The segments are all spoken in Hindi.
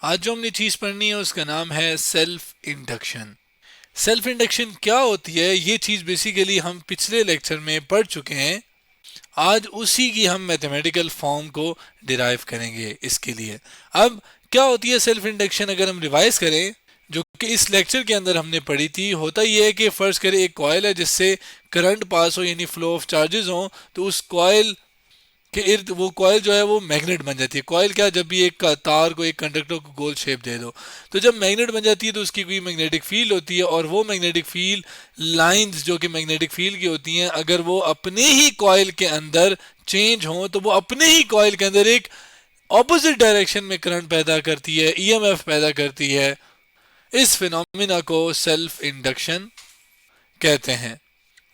आज जो हमने चीज पढ़नी है उसका नाम है सेल्फ इंडक्शन। सेल्फ इंडक्शन क्या होती है, ये चीज बेसिकली हम पिछले लेक्चर में पढ़ चुके हैं। आज उसी की हम मैथमेटिकल फॉर्म को डिराइव करेंगे इसके लिए। अब क्या होती है सेल्फ इंडक्शन, अगर हम रिवाइज करें जो कि इस लेक्चर के अंदर हमने पढ़ी थी। होता यह है कि फर्ज करें एक कॉइल है जिससे करंट पास हो, यानी फ्लो ऑफ चार्जेस हो, तो उस कॉइल के इर्द वो कॉइल जो है वो मैग्नेट बन जाती है। कॉइल क्या, जब भी एक तार को, एक कंडक्टर को गोल शेप दे दो तो जब मैग्नेट बन जाती है तो उसकी कोई मैग्नेटिक फील्ड होती है, और वो मैग्नेटिक फील्ड लाइंस जो कि मैग्नेटिक फील्ड की होती हैं, अगर वो अपने ही कॉइल के अंदर चेंज हो तो वो अपने ही कॉइल के अंदर एक ऑपोजिट डायरेक्शन में करंट पैदा करती है, ईएमएफ पैदा करती है। इस फिनोमिना को सेल्फ इंडक्शन कहते हैं,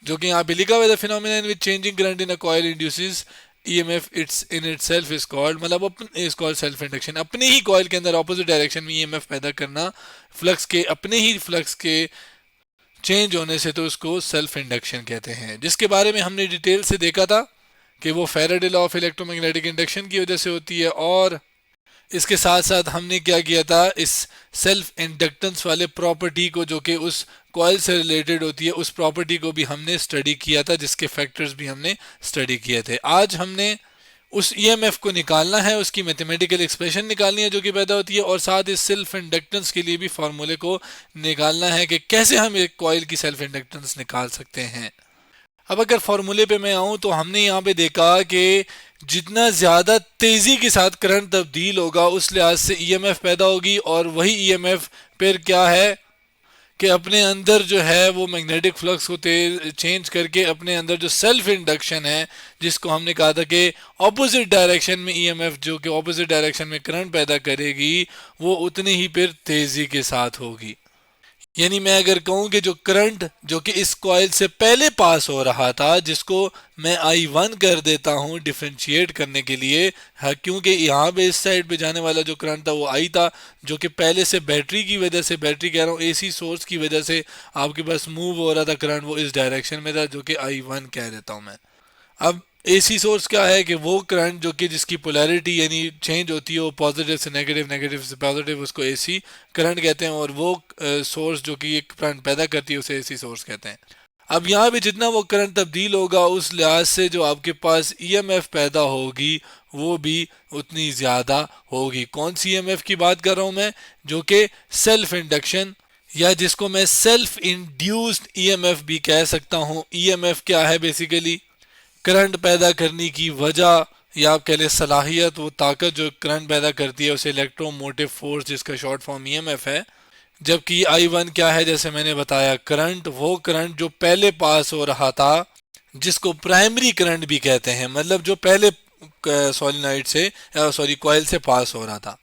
जो कि यहाँ पे लिखा हुआ है, phenomena in which changing current in a coil induces EMF it's in itself is called, मतलब अपने इज कॉल्ड सेल्फ इंडक्शन। अपने ही कॉइल के अंदर ऑपोजिट डायरेक्शन में ईएमएफ पैदा करना, फ्लक्स के, अपने ही फ्लक्स के चेंज होने से, तो उसको सेल्फ इंडक्शन कहते हैं। जिसके बारे में हमने डिटेल से देखा था कि वो Faraday law of electromagnetic induction की वजह से होती है। और इसके साथ साथ हमने क्या किया था, इस सेल्फ इंडक्टेंस वाले प्रॉपर्टी को, जो कि उस कॉइल से रिलेटेड होती है, उस प्रॉपर्टी को भी हमने स्टडी किया था, जिसके फैक्टर्स भी हमने स्टडी किए थे। आज हमने उस ईएमएफ को निकालना है, उसकी मैथमेटिकल एक्सप्रेशन निकालनी है जो कि पैदा होती है, और साथ इस सेल्फ इंडक्टेंस के लिए भी फार्मूले को निकालना है कि कैसे हम एक कॉइल की सेल्फ इंडक्टेंस निकाल सकते हैं। अब अगर फॉर्मूले पे मैं आऊं तो हमने यहाँ पे देखा कि जितना ज्यादा तेजी के साथ करंट तब्दील होगा उस लिहाज से ईएमएफ पैदा होगी, और वही ईएमएफ फिर क्या है कि अपने अंदर जो है वो मैग्नेटिक फ्लक्स को चेंज करके अपने अंदर जो सेल्फ इंडक्शन है, जिसको हमने कहा था कि ऑपोजिट डायरेक्शन में ईएमएफ जो कि ऑपोजिट डायरेक्शन में करंट पैदा करेगी, वो उतनी ही फिर तेजी के साथ होगी। यानी मैं अगर कहूं कि जो करंट जो कि इस कॉइल से पहले पास हो रहा था, जिसको मैं I1 कर देता हूं डिफरेंशिएट करने के लिए, हाँ, क्योंकि यहाँ पे इस साइड पे जाने वाला जो करंट था वो I था, जो कि पहले से बैटरी की वजह से, बैटरी कह रहा हूँ एसी सोर्स की वजह से आपके पास मूव हो रहा था करंट, वो इस डायरेक्शन में था, जो कि I1 कह देता हूँ मैं। अब एसी सोर्स क्या है कि वो करंट जो कि जिसकी पोलैरिटी यानी चेंज होती है, वो पॉजिटिव से नेगेटिव, नेगेटिव से पॉजिटिव, उसको एसी करंट कहते हैं, और वो सोर्स जो कि एक करंट पैदा करती है उसे एसी सोर्स कहते हैं। अब यहाँ पे जितना वो करंट तब्दील होगा उस लिहाज से जो आपके पास ईएमएफ पैदा होगी वो भी उतनी ज़्यादा होगी। कौन सी ईएमएफ की बात कर रहा हूँ मैं, जो कि सेल्फ इंडक्शन, या जिसको मैं सेल्फ इंड्यूस्ड ईएमएफ भी कह सकता हूँ। ईएमएफ क्या है, बेसिकली करंट पैदा करने की वजह, या आप कह लें सलाहियत, वो ताकत जो करंट पैदा करती है उसे इलेक्ट्रोमोटिव फोर्स, जिसका शॉर्ट फॉर्म ईएमएफ है। जबकि I1 क्या है, जैसे मैंने बताया, करंट, वो करंट जो पहले पास हो रहा था, जिसको प्राइमरी करंट भी कहते हैं, मतलब जो पहले सोलिनॉइड से, सॉरी कॉइल से पास हो रहा था।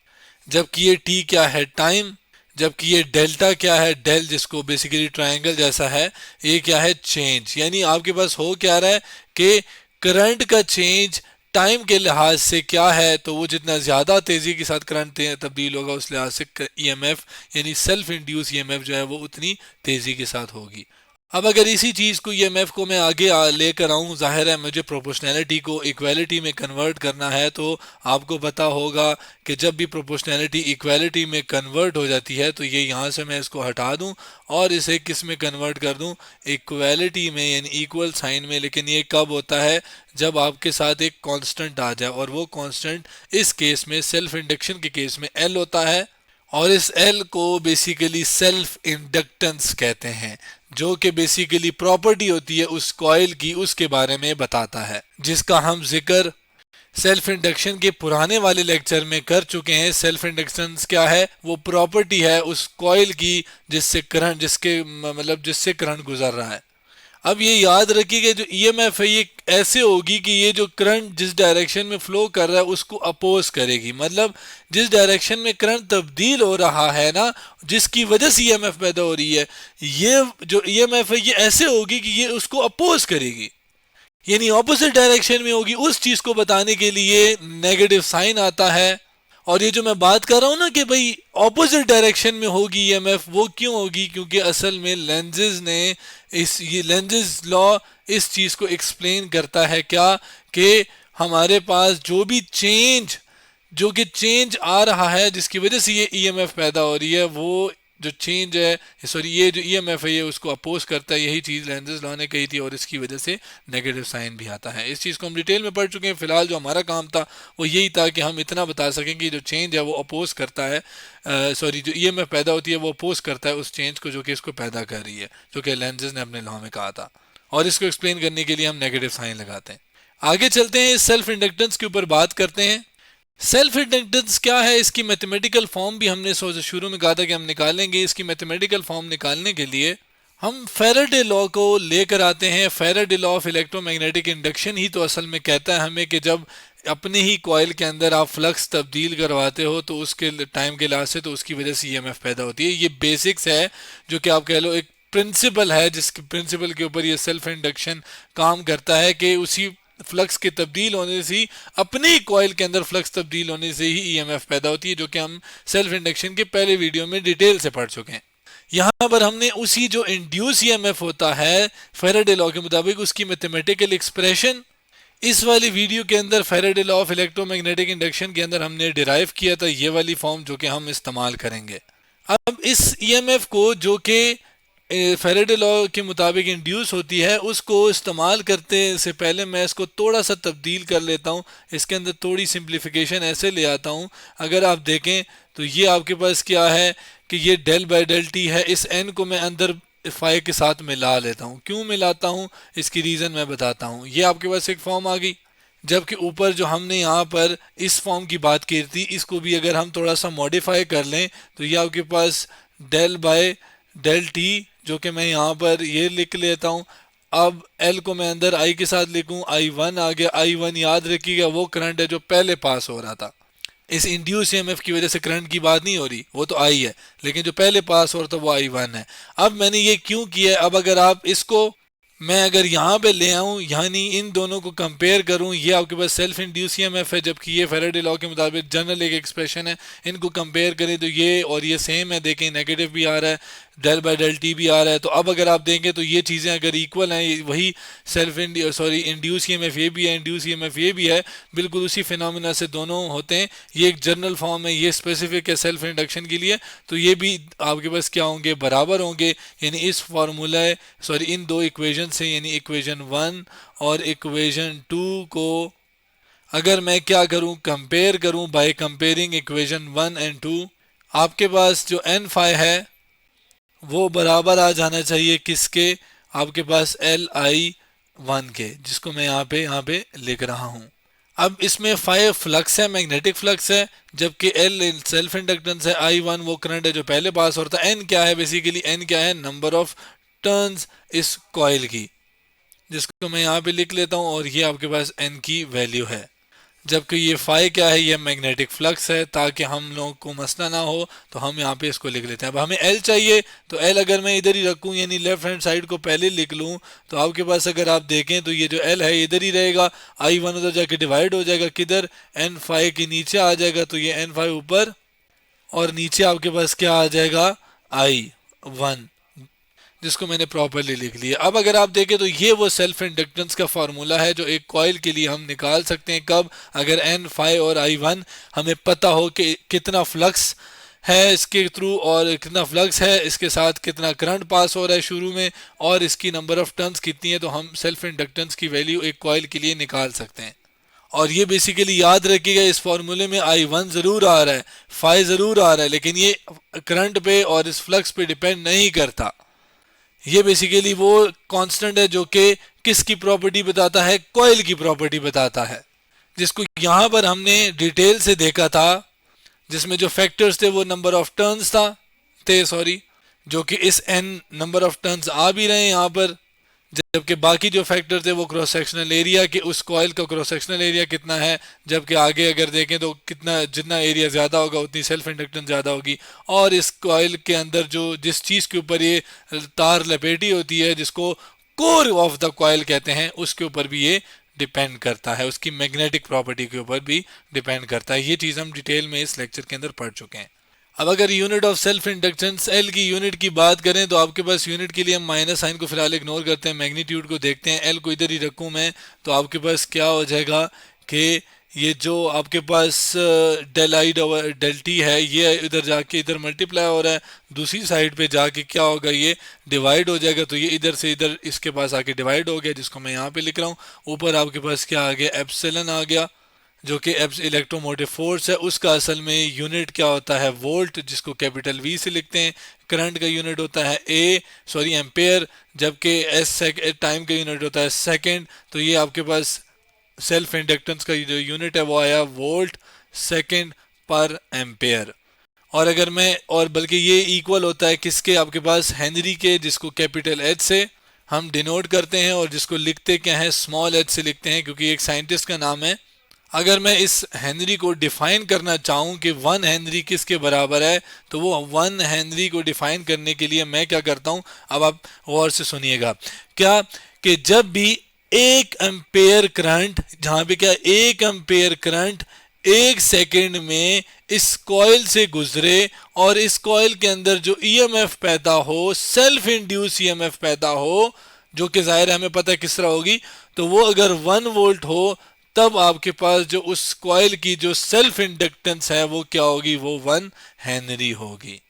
जबकि ये टी क्या है, टाइम। जबकि ये डेल्टा क्या है, डेल, जिसको बेसिकली ट्रायंगल जैसा है, ये क्या है, चेंज। यानी आपके पास हो क्या रहा है कि करंट का चेंज टाइम के लिहाज से क्या है, तो वो जितना ज़्यादा तेज़ी के साथ करंट तब्दील होगा उस लिहाज से ईएमएफ यानी सेल्फ इंड्यूस ईएमएफ जो है वो उतनी तेज़ी के साथ होगी। अब अगर इसी चीज़ को ईएमएफ को मैं आगे लेकर आऊँ, जाहिर है मुझे प्रोपोर्शनैलिटी को इक्वालिटी में कन्वर्ट करना है, तो आपको पता होगा कि जब भी प्रोपोर्शनैलिटी इक्वालिटी में कन्वर्ट हो जाती है तो ये यहाँ से मैं इसको हटा दूँ और इसे किस में कन्वर्ट कर दूँ, इक्वालिटी में, यानी इक्वल साइन में। लेकिन ये कब होता है, जब आपके साथ एक कांस्टेंट आ जाए, और वो कांस्टेंट इस केस में, सेल्फ इंडक्शन के केस में, एल होता है, और इस एल को बेसिकली सेल्फ इंडक्टेंस कहते हैं, जो कि बेसिकली प्रॉपर्टी होती है उस कॉइल की, उसके बारे में बताता है, जिसका हम जिक्र सेल्फ इंडक्शन के पुराने वाले लेक्चर में कर चुके हैं। सेल्फ इंडक्टेंस क्या है, वो प्रॉपर्टी है उस कॉइल की जिससे करंट, जिसके मतलब जिससे करंट गुजर रहा है। अब ये याद रखिए जो ईएमएफ है ये ऐसे होगी कि ये जो करंट जिस डायरेक्शन में फ्लो कर रहा है उसको अपोज करेगी, मतलब जिस डायरेक्शन में करंट तब्दील हो रहा है ना, जिसकी वजह से ईएमएफ पैदा हो रही है, ये जो ईएमएफ है ये ऐसे होगी कि ये उसको अपोज करेगी, यानी ऑपोजिट डायरेक्शन में होगी। उस चीज को बताने के लिए नेगेटिव साइन आता है। और ये जो मैं बात कर रहा हूं ना कि भाई ऑपोजिट डायरेक्शन में होगी ईएमएफ, वो क्यों होगी, क्योंकि असल में लेंजेस ने ये लेंजेस लॉ इस चीज को एक्सप्लेन करता है क्या, कि हमारे पास जो भी चेंज जो कि चेंज आ रहा है जिसकी वजह से ये ईएमएफ पैदा हो रही है, वो जो चेंज है सॉरी ये जो ईएमएफ है ये उसको अपोज करता है। यही चीज़ लेंजेस लॉ ने कही थी और इसकी वजह से नेगेटिव साइन भी आता है। इस चीज़ को हम डिटेल में पढ़ चुके हैं। फिलहाल जो हमारा काम था वो यही था कि हम इतना बता सकें कि जो चेंज है वो अपोज करता है, सॉरी जो ईएमएफ पैदा होती है वो अपोज करता है उस चेंज को जो कि इसको पैदा कर रही है, जो कि लेंजेस ने अपने लॉ में कहा था। और इसको एक्सप्लेन करने के लिए हम नेगेटिव साइन लगाते हैं। आगे चलते हैं, सेल्फ इंडक्टेंस के ऊपर बात करते हैं। सेल्फ इंडक्टेंस क्या है, इसकी मैथमेटिकल फॉर्म भी हमने शुरू में कहा था कि हम निकालेंगे। इसकी मैथमेटिकल फॉर्म निकालने के लिए हम फैराडे लॉ को लेकर आते हैं। Faraday law of electromagnetic induction ही तो असल में कहता है हमें कि जब अपने ही कॉइल के अंदर आप फ्लक्स तब्दील करवाते हो तो उसके टाइम के लिहाज से तो उसकी वजह से ईएमएफ पैदा होती है। ये बेसिक्स है जो कि आप कह लो एक प्रिंसिपल है, जिसके प्रिंसिपल के ऊपर ये सेल्फ इंडक्शन काम करता है कि उसी फ्लक्स के तब्दील होने से ही, अपने ही कॉइल के अंदर फ्लक्स तब्दील होने से ही ईएमएफ पैदा होती है, जो कि हम सेल्फ इंडक्शन के पहले वीडियो में डिटेल से पढ़ चुके हैं। यहाँ पर हमने उसी जो इंड्यूस ईएमएफ होता है फैराडे लॉ के मुताबिक उसकी मैथमेटिकल एक्सप्रेशन इस वाली वीडियो के अंदर Faraday law of electromagnetic induction के अंदर हमने डिराइव किया था, ये वाली फॉर्म जो कि हम इस्तेमाल करेंगे। अब इस ईएमएफ को जो कि फैराडे लॉ के मुताबिक इंड्यूस होती है उसको इस्तेमाल करते से पहले मैं इसको थोड़ा सा तब्दील कर लेता हूँ। इसके अंदर थोड़ी सिंप्लीफिकेशन ऐसे ले आता हूँ। अगर आप देखें तो ये आपके पास क्या है कि ये डेल बाय डेल टी है। इस एन को मैं अंदर फाई के साथ मिला लेता हूँ। क्यों मिलाता हूँ इसकी रीज़न मैं बताता हूँ। ये आपके पास एक फॉर्म आ गई, जबकि ऊपर जो हमने यहाँ पर इस फॉर्म की बात की थी इसको भी अगर हम थोड़ा सा मॉडिफाई कर लें तो ये आपके पास डेल बाय डेल टी, जो कि मैं यहाँ पर ये लिख लेता हूँ। अब L को मैं अंदर I के साथ लिखूँ, I1 आ गया। I1 याद रखिएगा वो करंट है जो पहले पास हो रहा था। इस इंड्यूस ईएमएफ की वजह से करंट की बात नहीं हो रही, वो तो I है, लेकिन जो पहले पास हो रहा था वो I1 है। अब मैंने ये क्यों किया है, अब अगर आप इसको मैं अगर यहाँ पे ले आऊँ यानी इन दोनों को कंपेयर करूँ, ये आपके पास सेल्फ इंड्यूस ईएमएफ है जबकि ये फैराडे लॉ के मुताबिक जनरल एक एक्सप्रेशन है। इनको कंपेयर करें तो ये और ये सेम है। देखें नेगेटिव भी आ रहा है, डेल बाय डेल टी भी आ रहा है। तो अब अगर आप देखें तो ये चीज़ें अगर इक्वल हैं, वही सेल्फ इंड्यूस ईएमएफ ये भी है, इंड्यूस ईएमएफ ये भी है, बिल्कुल उसी फिनोमिना से दोनों होते हैं। ये एक जनरल फॉर्म है, ये स्पेसिफिक है सेल्फ इंडक्शन के लिए, तो ये भी आपके पास क्या होंगे, बराबर होंगे। यानी इस फार्मूला इन दो इक्वेशन से यानी इक्वेशन 1 और इक्वेशन 2 को अगर मैं क्या करूं, कंपेयर करूं बाय कंपेयरिंग इक्वेशन 1 एंड 2, आपके पास जो एन फाई है वो बराबर आ जाना चाहिए किसके, आपके पास Li1 के, जिसको मैं यहाँ पे लिख रहा हूं। अब इसमें फाई फ्लक्स है, मैग्नेटिक फ्लक्स है, जबकि L सेल्फ इंडक्टेंस है, I1 वो करंट है जो पहले पास होता है। N क्या है, बेसिकली N क्या है, नंबर ऑफ टर्न्स इस कॉइल की, जिसको मैं यहाँ पे लिख लेता हूँ और ये आपके पास N की वैल्यू है। जबकि ये फाई क्या है, ये मैग्नेटिक फ्लक्स है। ताकि हम लोगों को मसला ना हो तो हम यहाँ पे इसको लिख लेते हैं। अब हमें L चाहिए तो L अगर मैं इधर ही रखूँ यानी लेफ्ट हैंड साइड को पहले लिख लूँ तो आपके पास अगर आप देखें तो ये जो L है इधर ही रहेगा। I1 उधर जाके डिवाइड हो जाएगा किधर, N फाई के नीचे आ जाएगा, तो ये N फाई ऊपर और नीचे आपके पास क्या आ जाएगा, I1, जिसको मैंने प्रॉपरली लिख लिया। अब अगर आप देखें तो ये वो सेल्फ इंडक्टेंस का फार्मूला है जो एक कॉइल के लिए हम निकाल सकते हैं। कब, अगर N फाई और I1 हमें पता हो कि कितना फ्लक्स है इसके थ्रू और कितना फ्लक्स है इसके साथ, कितना करंट पास हो रहा है शुरू में और इसकी नंबर ऑफ टर्न्स कितनी है, तो हम सेल्फ इंडक्टेंस की वैल्यू एक कॉइल के लिए निकाल सकते हैं। और ये बेसिकली याद रखिएगा इस फॉर्मूले में I1 ज़रूर आ रहा है, फाई ज़रूर आ रहा है, लेकिन ये करंट पे और इस फ्लक्स पे डिपेंड नहीं करता। ये बेसिकली वो कांस्टेंट है जो कि किसकी प्रॉपर्टी बताता है, कॉइल की प्रॉपर्टी बताता है, जिसको यहाँ पर हमने डिटेल से देखा था, जिसमें जो फैक्टर्स थे वो नंबर ऑफ टर्न्स थे जो कि इस n नंबर ऑफ टर्न्स आ भी रहे हैं यहाँ पर, जबकि बाकी जो फैक्टर थे वो क्रॉस सेक्शनल एरिया कि उस कॉइल का क्रॉस सेक्शनल एरिया कितना है, जबकि आगे अगर देखें तो कितना जितना एरिया ज़्यादा होगा उतनी सेल्फ इंडक्टेंस ज़्यादा होगी। और इस कॉइल के अंदर जो जिस चीज़ के ऊपर ये तार लपेटी होती है जिसको कोर ऑफ द कॉइल कहते हैं, उसके ऊपर भी ये डिपेंड करता है, उसकी मैग्नेटिक प्रॉपर्टी के ऊपर भी डिपेंड करता है। ये चीज़ हम डिटेल में इस लेक्चर के अंदर पढ़ चुके हैं। अब अगर unit of self inductance L की यूनिट की बात करें तो आपके पास यूनिट के लिए हम माइनस साइन को फिलहाल इग्नोर करते हैं, मैग्नीट्यूड को देखते हैं। L को इधर ही रखूं मैं तो आपके पास क्या हो जाएगा कि ये जो आपके पास डेल आई डेल टी है, ये इधर जाके इधर मल्टीप्लाई हो रहा है, दूसरी साइड पे जाके क्या होगा, ये डिवाइड हो जाएगा। तो ये इधर से इधर इसके पास आके डिवाइड हो गया, जिसको मैं यहाँ पे लिख रहा हूँ। ऊपर आपके पास क्या आ गया, एप्सिलॉन आ गया, जो कि इलेक्ट्रोमोटिव फोर्स है। उसका असल में यूनिट क्या होता है, वोल्ट, जिसको कैपिटल वी से लिखते हैं। करंट का यूनिट होता है एम्पेयर, जबकि एस टाइम का यूनिट होता है सेकंड। तो ये आपके पास सेल्फ इंडक्टेंस का जो यूनिट है वो आया वोल्ट सेकंड पर एम्पेयर। और अगर मैं, और बल्कि ये इक्वल होता है किसके, आपके पास हेनरी के, जिसको कैपिटल एच से हम डिनोट करते हैं, और जिसको लिखते क्या है, स्मॉल एच से लिखते हैं, क्योंकि एक साइंटिस्ट का नाम है। अगर मैं इस हेनरी को डिफाइन करना चाहूँ कि 1 हेनरी किसके बराबर है, तो वो 1 हेनरी को डिफाइन करने के लिए मैं क्या करता हूँ, अब आप गौर से सुनिएगा। क्या कि जब भी 1 एम्पेयर करंट, जहाँ पे क्या 1 एम्पेयर करंट 1 सेकेंड में इस कॉइल से गुजरे, और इस कॉइल के अंदर जो ईएमएफ पैदा हो, सेल्फ इंड्यूस ईएमएफ पैदा हो, जो कि जाहिर है हमें पता है किस तरह होगी, तो वो अगर 1 वोल्ट हो, तब आपके पास जो उस कॉइल की जो सेल्फ इंडक्टेंस है वो क्या होगी, वो 1 हेनरी होगी।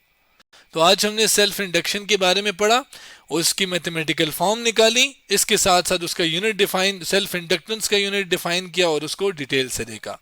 तो आज हमने सेल्फ इंडक्शन के बारे में पढ़ा, उसकी मैथमेटिकल फॉर्म निकाली, इसके साथ साथ उसका यूनिट डिफाइन, सेल्फ इंडक्टेंस का यूनिट डिफाइन किया, और उसको डिटेल से देखा।